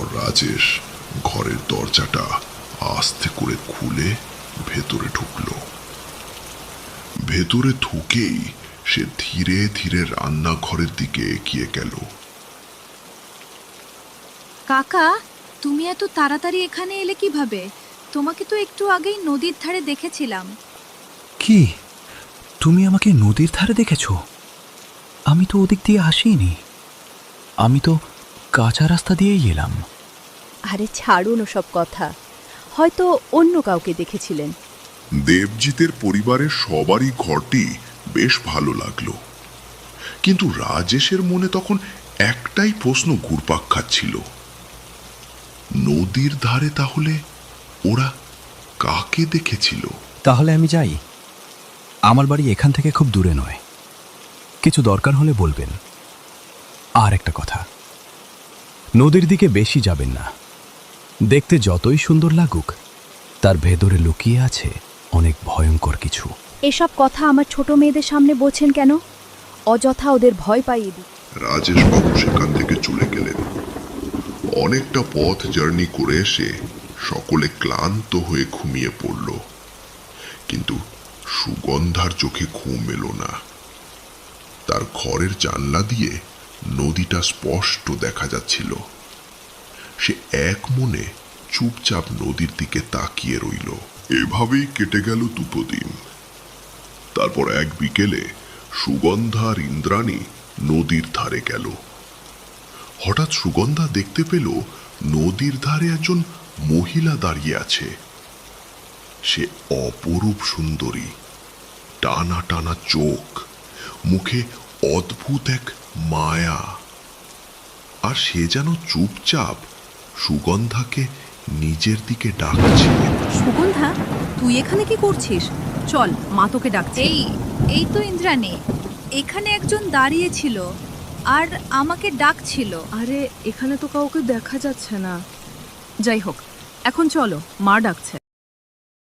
তারপর রাজেশ ঘরের দরজাটা আস্তে করে খুলে ভেতরে ঢুকলো। ভেতরে ঢুকেই সে ধীরে ধীরে রান্নাঘরের দিকে এগিয়ে গেল। কাকা, তুমি এত তাড়াতাড়ি এখানে এলে কিভাবে? তোমাকে তো একটু আগেই নদীর ধারে দেখেছিলাম। কি, তুমি আমাকে নদীর ধারে দেখেছো? আমি তো ওদিক দিয়ে আসিনি, আমি তো কাঁচা রাস্তা দিয়েই এলাম। আরে ছাড়ুন ওসব কথা, হয়তো অন্য কাউকে দেখেছিলেন। দেবজিতের পরিবারের সবারই ঘরটি বেশ ভালো লাগলো, কিন্তু রাজেশের মনে তখন একটাই প্রশ্ন ঘুরপাক খাচ্ছিল, নদীর ধারে তাহলে ওরা কাকে দেখেছিল? তাহলে আমি যাই, আমার বাড়ি এখান থেকে খুব দূরে নয়, কিছু দরকার হলে বলবেন। আর একটা কথা, নদীর দিকে বেশি যাবেন না, দেখতে যতই সুন্দর লাগুক তার ভেতরে লুকিয়ে আছে অনেক ভয়ঙ্কর কিছু। এসব কথা আমার ছোট মেয়েদের সামনে বলছেন কেন? অযথা ওদের ভয় পাইয়ে দিই। রাজেশ বাবু সেখান থেকে চলে গেলেন। অনেকটা পথ জার্নি করে এসে সকলে ক্লান্ত হয়ে ঘুমিয়ে পড়ল, কিন্তু সুগন্ধার চোখে ঘুম এলো না। তার ঘরের জানলা দিয়ে নদীটা স্পষ্ট দেখা যাচ্ছিল। সে এক মনে চুপচাপ নদীর দিকে তাকিয়ে রইল। এভাবেই কেটে গেল দুটো দিন। তারপর এক বিকেলে সুগন্ধা আর ইন্দ্রাণী নদীর ধারে গেল। হঠাৎ সুগন্ধা দেখতে পেল নদীর ধারে একজন মহিলা দাঁড়িয়ে আছে। সে অপরূপ সুন্দরী, টানা টানা চোখ, মুখে অদ্ভুত এক মায়া, আর সে যেন চুপচাপ সুগন্ধাকে নিজের দিকে ডাকছে। সুগন্ধা, তুই এখানে কি করছিস? চল, মা তোকে ডাকছে। এই তো ইন্দ্রাণী, এখানে একজন দাঁড়িয়ে ছিল আর আমাকে ডাকছিল। আরে এখানে তো কাউকে দেখা যাচ্ছে না। যাই হোক, এখন চলো, মা ডাকছে।